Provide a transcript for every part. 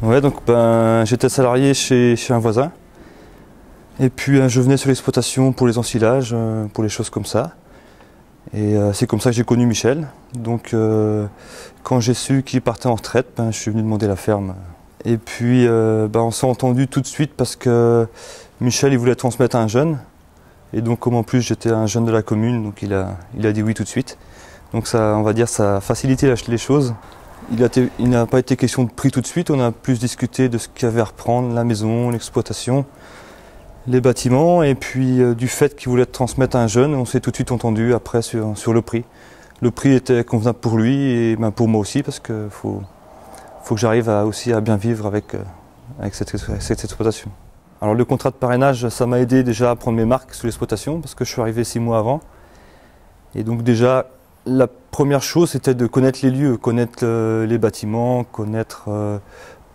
Ouais, donc j'étais salarié chez un voisin. Et puis je venais sur l'exploitation pour les ensilages, pour les choses comme ça. Et c'est comme ça que j'ai connu Michel. Donc quand j'ai su qu'il partait en retraite, je suis venu demander la ferme. Et puis on s'est entendu tout de suite parce que Michel il voulait transmettre à un jeune. Et donc comme en plus j'étais un jeune de la commune, donc il a dit oui tout de suite. Donc ça, on va dire, ça a facilité les choses. Il n'a pas été question de prix tout de suite, on a plus discuté de ce qu'il y avait à reprendre, la maison, l'exploitation, les bâtiments, et puis du fait qu'il voulait transmettre à un jeune, on s'est tout de suite entendu après sur le prix. Le prix était convenable pour lui et pour moi aussi, parce qu'il faut que j'arrive aussi à bien vivre avec cette exploitation. Alors le contrat de parrainage, ça m'a aidé déjà à prendre mes marques sur l'exploitation, parce que je suis arrivé 6 mois avant. Et donc déjà, la première chose, c'était de connaître les lieux, connaître les bâtiments, connaître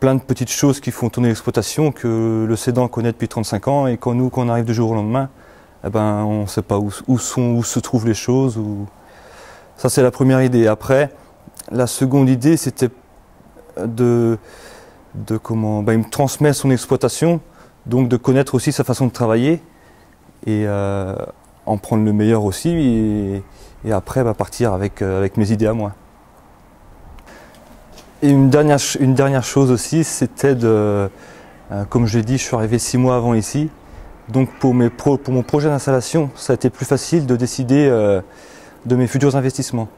plein de petites choses qui font tourner l'exploitation, que le cédant connaît depuis 35 ans, et quand on arrive du jour au lendemain, on ne sait pas où se trouvent les choses. Ça, c'est la première idée. Après, la seconde idée, c'était il me transmet son exploitation, donc de connaître aussi sa façon de travailler, et en prendre le meilleur aussi, et après partir avec mes idées à moi. Et une dernière chose aussi, c'était comme je l'ai dit, je suis arrivé 6 mois avant ici, donc pour mon projet d'installation, ça a été plus facile de décider de mes futurs investissements.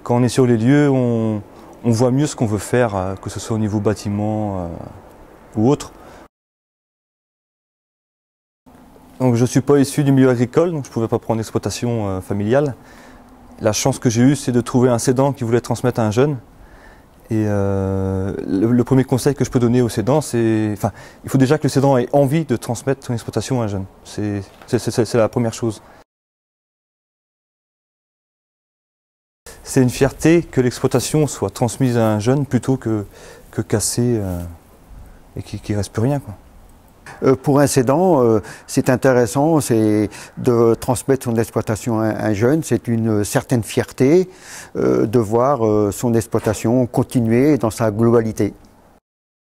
Quand on est sur les lieux, on voit mieux ce qu'on veut faire, que ce soit au niveau bâtiment ou autre. Donc je ne suis pas issu du milieu agricole, donc je ne pouvais pas prendre l'exploitation familiale. La chance que j'ai eue, c'est de trouver un cédant qui voulait transmettre à un jeune. Et le premier conseil que je peux donner au cédant, il faut déjà que le cédant ait envie de transmettre son exploitation à un jeune. C'est la première chose. C'est une fierté que l'exploitation soit transmise à un jeune plutôt que cassée et qu'il ne reste plus rien, quoi. Pour un cédant, c'est intéressant, c'est de transmettre son exploitation à un jeune. C'est une certaine fierté de voir son exploitation continuer dans sa globalité.